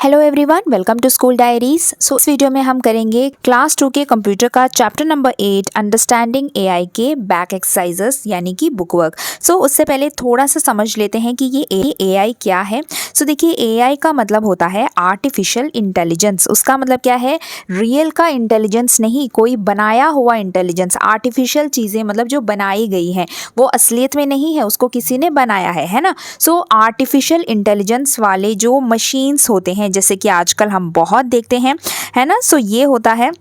Hello everyone, welcome to school diaries. So इस वीडियो में हम करेंगे क्लास 2 के कंप्यूटर का चैप्टर नंबर 8 अंडरस्टैंडिंग एआई के बैक एक्सरसाइजेस यानी कि बुक वर्क। सो उससे पहले थोड़ा सा समझ लेते हैं कि ये एआई क्या है। सो देखिए, एआई का मतलब होता है आर्टिफिशियल इंटेलिजेंस। उसका मतलब क्या है? रियल का इंटेलिजेंस नहीं, कोई बनाया हुआ इंटेलिजेंस। आर्टिफिशियल चीज़ें मतलब जो बनाई गई हैं, वो असलियत में नहीं है, उसको किसी ने बनाया है ना। सो आर्टिफिशियल इंटेलिजेंस वाले जो मशीन्स होते हैं, जैसे कि आजकल हम बहुत देखते हैं, है ना। सो ये होता है,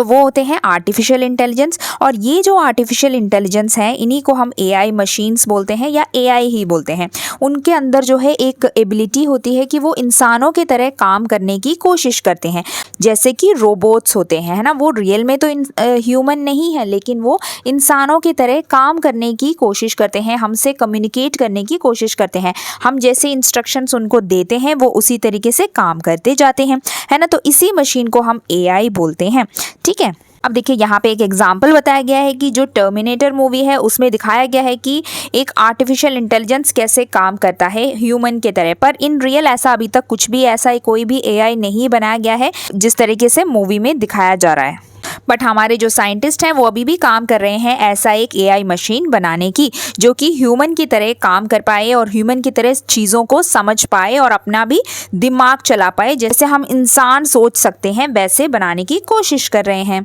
वो होते हैं आर्टिफिशियल इंटेलिजेंस। और ये जो आर्टिफिशियल इंटेलिजेंस है, इन्हीं को हम एआई मशीन्स बोलते हैं या एआई ही बोलते हैं। उनके अंदर जो है एक एबिलिटी होती है कि वो इंसानों की तरह काम करने की कोशिश करते हैं, जैसे कि रोबोट्स होते हैं, है ना। वो रियल में तो ह्यूमन नहीं है, लेकिन वो इंसानों की तरह काम करने की कोशिश करते हैं, हमसे कम्युनिकेट करने की कोशिश करते हैं। हम जैसे इंस्ट्रक्शंस उनको देते हैं, वो उसी तरीके से काम करते जाते हैं, है ना। तो इसी मशीन को हम एआई बोलते हैं, ठीक है। अब देखिए, यहाँ पे एक एग्जाम्पल बताया गया है कि जो टर्मिनेटर मूवी है उसमें दिखाया गया है कि एक आर्टिफिशियल इंटेलिजेंस कैसे काम करता है ह्यूमन के तरह। पर इन रियल ऐसा अभी तक कुछ भी ऐसा कोई भी एआई नहीं बनाया गया है जिस तरीके से मूवी में दिखाया जा रहा है। बट हमारे जो साइंटिस्ट हैं वो अभी भी काम कर रहे हैं ऐसा एक एआई मशीन बनाने की, जो कि ह्यूमन की तरह काम कर पाए और ह्यूमन की तरह चीज़ों को समझ पाए और अपना भी दिमाग चला पाए, जैसे हम इंसान सोच सकते हैं वैसे बनाने की कोशिश कर रहे हैं।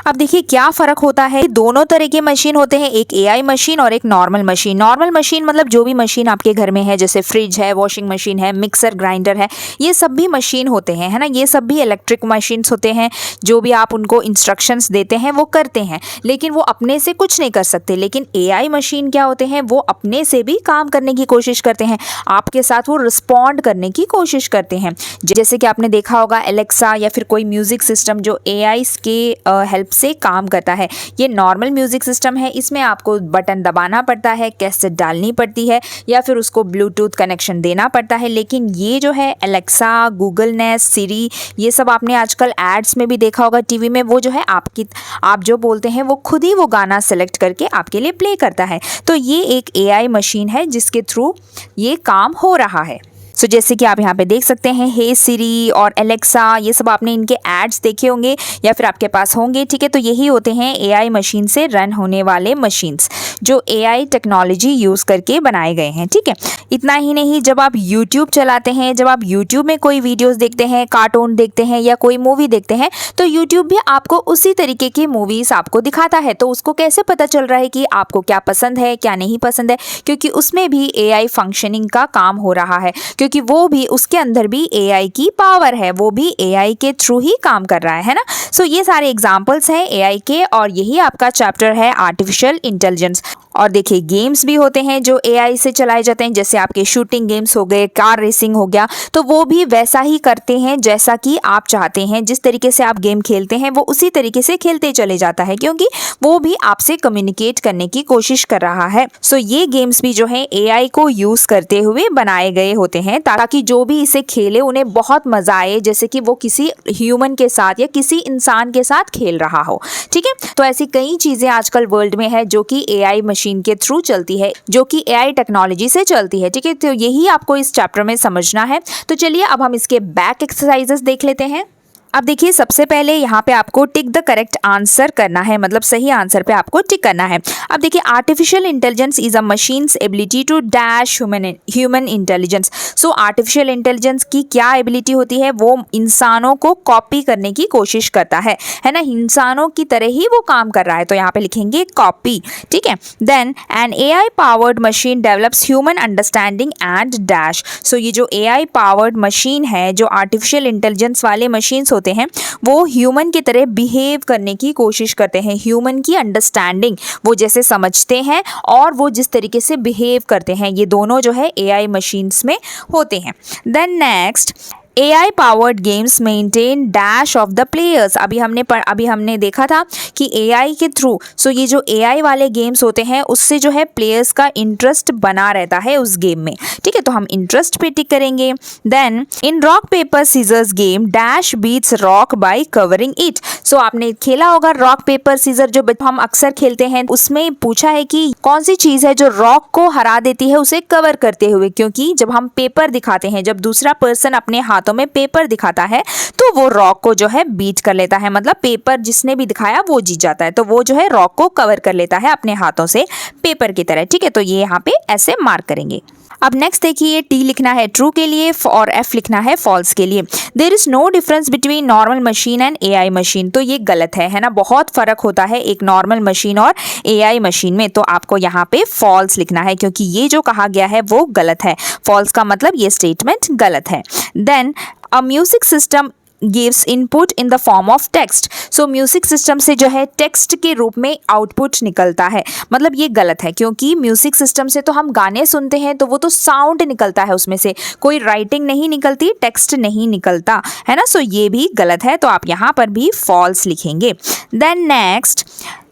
अब देखिए क्या फ़र्क होता है। दोनों तरह के मशीन होते हैं, एक एआई मशीन और एक नॉर्मल मशीन। नॉर्मल मशीन मतलब जो भी मशीन आपके घर में है, जैसे फ्रिज है, वॉशिंग मशीन है, मिक्सर ग्राइंडर है, ये सब भी मशीन होते हैं, है ना। ये सब भी इलेक्ट्रिक मशीन्स होते हैं। जो भी आप उनको इंस्ट्रक्शंस देते हैं वो करते हैं, लेकिन वो अपने से कुछ नहीं कर सकते। लेकिन एआई मशीन क्या होते हैं, वो अपने से भी काम करने की कोशिश करते हैं, आपके साथ वो रिस्पॉन्ड करने की कोशिश करते हैं। जैसे कि आपने देखा होगा एलेक्सा या फिर कोई म्यूज़िक सिस्टम जो एआई के हेल्प से काम करता है। ये नॉर्मल म्यूज़िक सिस्टम है, इसमें आपको बटन दबाना पड़ता है, कैसेट डालनी पड़ती है या फिर उसको ब्लूटूथ कनेक्शन देना पड़ता है। लेकिन ये जो है एलेक्सा, गूगल नेस्ट, सिरी, ये सब आपने आजकल एड्स में भी देखा होगा टीवी में। वो जो है आप जो बोलते हैं वो खुद ही वो गाना सेलेक्ट करके आपके लिए प्ले करता है। तो ये एक एआई मशीन है जिसके थ्रू ये काम हो रहा है। सो जैसे कि आप यहाँ पे देख सकते हैं, हे सिरी और एलेक्सा, ये सब आपने इनके एड्स देखे होंगे या फिर आपके पास होंगे, ठीक है। तो यही होते हैं एआई मशीन से रन होने वाले मशीन्स जो एआई टेक्नोलॉजी यूज़ करके बनाए गए हैं, ठीक है। इतना ही नहीं, जब आप यूट्यूब चलाते हैं, जब आप यूट्यूब में कोई वीडियोस देखते हैं, कार्टून देखते हैं या कोई मूवी देखते हैं, तो यूट्यूब भी आपको उसी तरीके की मूवीज़ आपको दिखाता है। तो उसको कैसे पता चल रहा है कि आपको क्या पसंद है, क्या नहीं पसंद है? क्योंकि उसमें भी एआई फंक्शनिंग का काम हो रहा है, क्योंकि वो भी, उसके अंदर भी एआई की पावर है, वो भी एआई के थ्रू ही काम कर रहा है ना। सो ये सारे एग्जांपल्स हैं एआई के, और यही आपका चैप्टर है आर्टिफिशियल इंटेलिजेंस। और देखिए, गेम्स भी होते हैं जो एआई से चलाए जाते हैं, जैसे आपके शूटिंग गेम्स हो गए, कार रेसिंग हो गया, तो वो भी वैसा ही करते हैं जैसा कि आप चाहते हैं। जिस तरीके से आप गेम खेलते हैं वो उसी तरीके से खेलते चले जाता है, क्योंकि वो भी आपसे कम्युनिकेट करने की कोशिश कर रहा है। सो ये गेम्स भी जो है एआई को यूज़ करते हुए बनाए गए होते हैं, ताकि जो भी इसे खेले उन्हें बहुत मज़ा आए, जैसे कि वो किसी ह्यूमन के साथ या किसी इंसान के साथ खेल रहा हो, ठीक है। तो ऐसी कई चीज़ें आजकल वर्ल्ड में है जो कि एआई मशीन के थ्रू चलती है, जो कि एआई टेक्नोलॉजी से चलती है, ठीक है। तो यही आपको इस चैप्टर में समझना है। तो चलिए अब हम इसके बैक एक्सरसाइजेस देख लेते हैं। अब देखिए, सबसे पहले यहाँ पे आपको टिक द करेक्ट आंसर करना है, मतलब सही आंसर पे आपको टिक करना है। अब देखिए, artificial intelligence is a machine's ability to dash human intelligence. So artificial intelligence की क्या एबिलिटी होती है? वो इंसानों को कॉपी करने की कोशिश करता है ना। इंसानों की तरह ही वो काम कर रहा है, तो यहाँ पे लिखेंगे कॉपी, ठीक है। Then an AI powered machine develops human understanding and dash. So ये जो एआई पावर्ड मशीन है, जो आर्टिफिशियल इंटेलिजेंस वाले मशीन्स होते हैं, वो ह्यूमन की तरह बिहेव करने की कोशिश करते हैं। ह्यूमन की अंडरस्टैंडिंग, वो जैसे समझते हैं और वो जिस तरीके से बिहेव करते हैं, ये दोनों जो है एआई मशीन्स में होते हैं। Then next, AI powered games maintain dash of the players. अभी हमने देखा था कि AI के थ्रू, सो ये जो AI वाले गेम्स होते हैं उससे जो है प्लेयर्स का इंटरेस्ट बना रहता है उस गेम में। ठीक है, तो हम इंटरेस्ट पे टिक करेंगे। Then in rock paper scissors game dash beats rock by covering it. So आपने खेला होगा रॉक पेपर सीजर, जो हम अक्सर खेलते हैं। उसमें पूछा है कि कौन सी चीज है जो रॉक को हरा देती है उसे कवर करते हुए, क्योंकि जब हम पेपर दिखाते हैं, जब दूसरा पर्सन अपने हाथों में पेपर दिखाता है तो वो रॉक को जो है बीट कर लेता है, मतलब पेपर जिसने भी दिखाया वो जीत जाता है। तो वो जो है रॉक को कवर कर लेता है अपने हाथों से पेपर की तरह। ठीक है, तो ये यहाँ पे ऐसे मार्क करेंगे। अब नेक्स्ट देखिए, टी लिखना है ट्रू के लिए और एफ लिखना है फॉल्स के लिए। There is no difference between normal machine and AI machine. तो ये गलत है ना, बहुत फर्क होता है एक नॉर्मल मशीन और एआई मशीन में। तो आपको यहाँ पे फॉल्स लिखना है, क्योंकि ये जो कहा गया है वो गलत है। फॉल्स का मतलब ये स्टेटमेंट गलत है। Then a music system gives input in the form of text. So music system से जो है टेक्स्ट के रूप में आउटपुट निकलता है, मतलब ये गलत है, क्योंकि म्यूजिक सिस्टम से तो हम गाने सुनते हैं तो वो तो साउंड निकलता है, उसमें से कोई राइटिंग नहीं निकलती, टेक्स्ट नहीं निकलता है ना। सो ये भी गलत है, तो आप यहाँ पर भी फॉल्स लिखेंगे। Then next,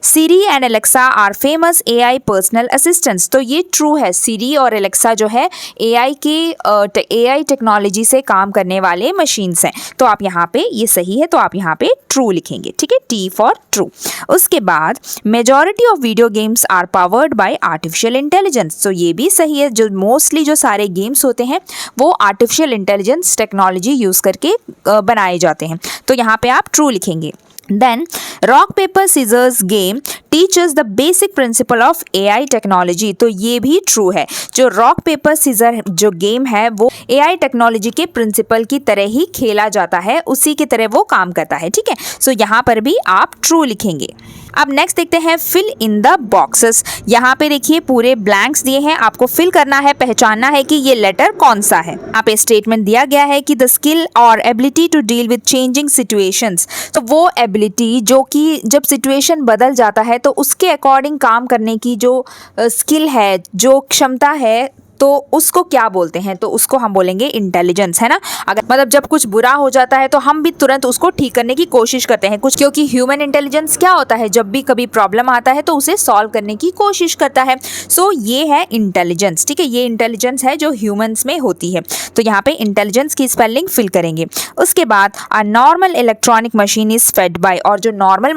Siri and Alexa are famous AI personal assistants. तो ये ट्रू है, सीरी और एलेक्सा जो है AI टेक्नोलॉजी से काम करने वाले मशीन्स हैं। तो आप यहाँ पे ये सही है, तो आप यहाँ पे ट्रू लिखेंगे। ठीक है, टी फॉर ट्रू। उसके बाद majority of video games are powered by artificial intelligence. तो ये भी सही है, जो मोस्टली जो सारे गेम्स होते हैं वो आर्टिफिशियल इंटेलिजेंस टेक्नोलॉजी यूज़ करके बनाए जाते हैं। तो यहाँ पे आप ट्रू लिखेंगे। Then rock paper scissors game teaches the basic principle of AI technology। तो ये भी ट्रू है, जो रॉक पेपर सीजर जो गेम है वो AI टेक्नोलॉजी के प्रिंसिपल की तरह ही खेला जाता है, उसी की तरह वो काम करता है। ठीक है, सो यहाँ पर भी आप ट्रू लिखेंगे। अब नेक्स्ट देखते हैं फिल इन द बॉक्सेस। यहाँ पे देखिए पूरे ब्लैंक्स दिए हैं, आपको फिल करना है, पहचानना है कि ये लेटर कौन सा है। यहाँ पे स्टेटमेंट दिया गया है कि द स्किल और ability to deal with changing situations. तो वो एबिलिटी जो कि जब सिचुएशन बदल जाता है तो उसके अकॉर्डिंग काम करने की जो स्किल है, जो क्षमता है, तो उसको क्या बोलते हैं? तो उसको हम बोलेंगे इंटेलिजेंस, है ना। अगर मतलब जब कुछ बुरा हो जाता है तो हम भी तुरंत उसको ठीक करने की कोशिश करते हैं कुछ, क्योंकि ह्यूमन इंटेलिजेंस क्या होता है, जब भी कभी प्रॉब्लम आता है तो उसे सॉल्व करने की कोशिश करता है। सो ये है इंटेलिजेंस। ठीक है, ये इंटेलिजेंस है जो ह्यूमंस में होती है। तो यहाँ पे इंटेलिजेंस की स्पेलिंग फिल करेंगे। उसके बाद a normal electronic machine is fed by. और जो नॉर्मल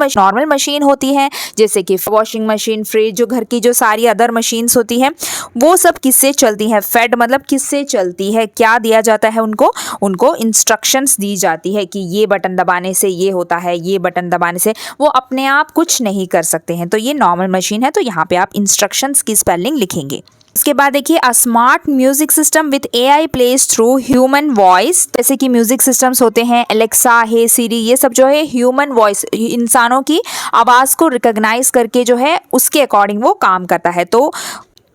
मशीन होती है, जैसे कि वॉशिंग मशीन, फ्रिज, जो घर की जो सारी अदर मशीन्स होती हैं, वो सब किससे चलती है? फेड मतलब किससे चलती है, क्या दिया जाता है उनको इंस्ट्रक्शंस दी जाती है कि ये बटन दबाने से ये होता है, ये बटन दबाने से, वो अपने आप कुछ नहीं कर सकते हैं। तो ये नॉर्मल मशीन है, तो यहाँ पे आप इंस्ट्रक्शंस की स्पेलिंग लिखेंगे। उसके बाद देखिए a smart music system with AI place through human voice. जैसे कि म्यूजिक सिस्टम्स होते हैं एलेक्सा, हे सिरी, ये सब जो है ह्यूमन वॉइस, इंसानों की आवाज़ को रिकॉग्नाइज करके जो है उसके अकॉर्डिंग वो काम करता है। तो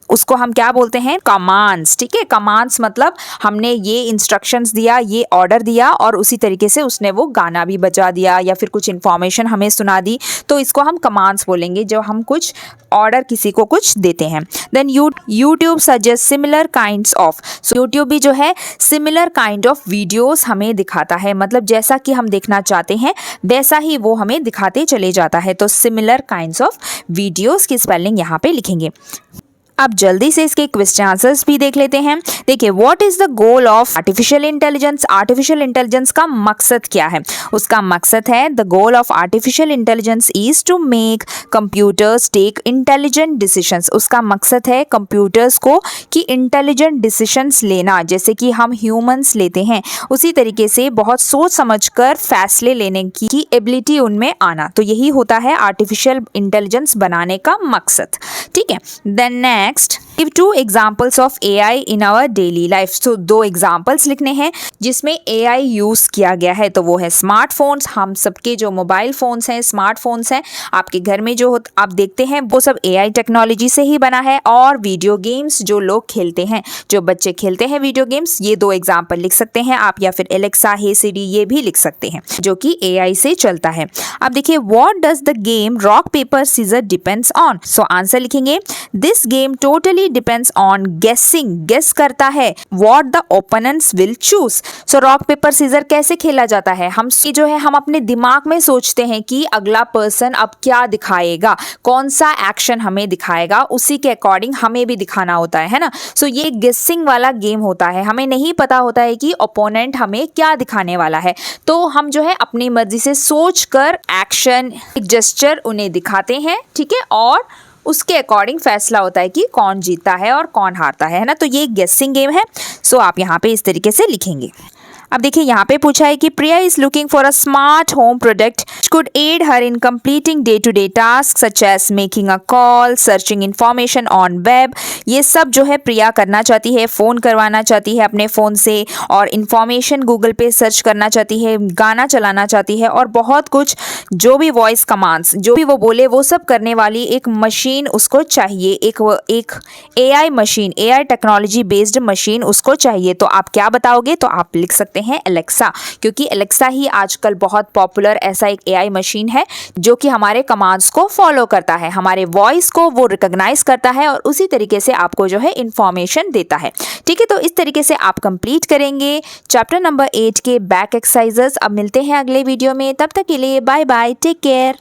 उसको हम क्या बोलते हैं? कमांड्स। ठीक है, कमांड्स मतलब हमने ये इंस्ट्रक्शंस दिया, ये ऑर्डर दिया और उसी तरीके से उसने वो गाना भी बजा दिया या फिर कुछ इन्फॉर्मेशन हमें सुना दी, तो इसको हम कमांड्स बोलेंगे, जो हम कुछ ऑर्डर किसी को कुछ देते हैं। Then YouTube suggest similar kinds of. So YouTube भी जो है सिमिलर काइंड ऑफ वीडियोस हमें दिखाता है, मतलब जैसा कि हम देखना चाहते हैं वैसा ही वो हमें दिखाते चले जाता है। तो सिमिलर काइंड्स ऑफ वीडियोस की स्पेलिंग यहाँ पे लिखेंगे। अब जल्दी से इसके क्वेश्चन आंसर्स भी देख लेते हैं। देखिए, what is the goal of artificial intelligence? Artificial intelligence का मकसद क्या है? उसका मकसद है the goal of artificial intelligence is to make computers take intelligent decisions. उसका मकसद है कंप्यूटर्स को कि इंटेलिजेंट डिसीजंस लेना, जैसे कि हम ह्यूमंस लेते हैं उसी तरीके से बहुत सोच समझकर फैसले लेने की एबिलिटी उनमें आना। तो यही होता है आर्टिफिशियल इंटेलिजेंस बनाने का मकसद। ठीक है, then next give 2 examples of AI in our daily life. तो 2 एग्जाम्पल्स लिखने हैं जिसमें AI यूज़ किया गया है। तो वो है स्मार्टफोन्स, हम सबके जो मोबाइल फ़ोन्स हैं, स्मार्टफोन्स हैं आपके घर में जो आप देखते हैं वो सब AI टेक्नोलॉजी से ही बना है। और वीडियो गेम्स जो लोग खेलते हैं, जो बच्चे खेलते हैं वीडियो गेम्स, ये 2 एग्जाम्पल लिख सकते हैं आप, या फिर एलेक्सा, हे सिरी, ये भी लिख सकते हैं जो कि AI से चलता है। अब देखिए, what does the game rock paper scissor depends on? So answer लिखेंगे, this game totally totally depends on guessing, guess करता है what the opponents will choose. So rock paper scissor कैसे खेला जाता है, हम जो है हम अपने दिमाग में सोचते हैं कि अगला पर्सन अब क्या दिखाएगा, कौन सा एक्शन हमें दिखाएगा, उसी के अकॉर्डिंग हमें भी दिखाना होता है ना। सो ये गेसिंग वाला गेम होता है, हमें नहीं पता होता है कि ओपोनेंट हमें क्या दिखाने वाला है, तो हम जो है अपनी मर्जी से सोचकर एक्शन, जेस्चर उन्हें दिखाते हैं, ठीक है, और उसके अकॉर्डिंग फैसला होता है कि कौन जीतता है और कौन हारता है ना। तो ये गेसिंग गेम है। सो आप यहाँ पे इस तरीके से लिखेंगे। अब देखिए यहाँ पे पूछा है कि Priya is looking for a smart home product could aid her in completing day to day task such as making a call, searching information on web. ये सब जो है प्रिया करना चाहती है, फ़ोन करवाना चाहती है अपने फ़ोन से, और इन्फॉर्मेशन गूगल पे सर्च करना चाहती है, गाना चलाना चाहती है, और बहुत कुछ जो भी वॉइस कमांड्स जो भी वो बोले वो सब करने वाली एक मशीन उसको चाहिए, एक AI machine, AI technology based machine उसको चाहिए। तो आप क्या बताओगे, तो आप लिख सकते हैं एलेक्सा, क्योंकि एलेक्सा ही आजकल बहुत पॉपुलर ऐसा एक AI मशीन है जो कि हमारे कमांड्स को फॉलो करता है, हमारे वॉइस को वो रिकॉग्नाइज करता है और उसी तरीके से आपको जो है इंफॉर्मेशन देता है। ठीक है, तो इस तरीके से आप कंप्लीट करेंगे चैप्टर नंबर 8 के बैक एक्सरसाइजेस। अब मिलते हैं अगले वीडियो में, तब तक के लिए बाय बाय, टेक केयर।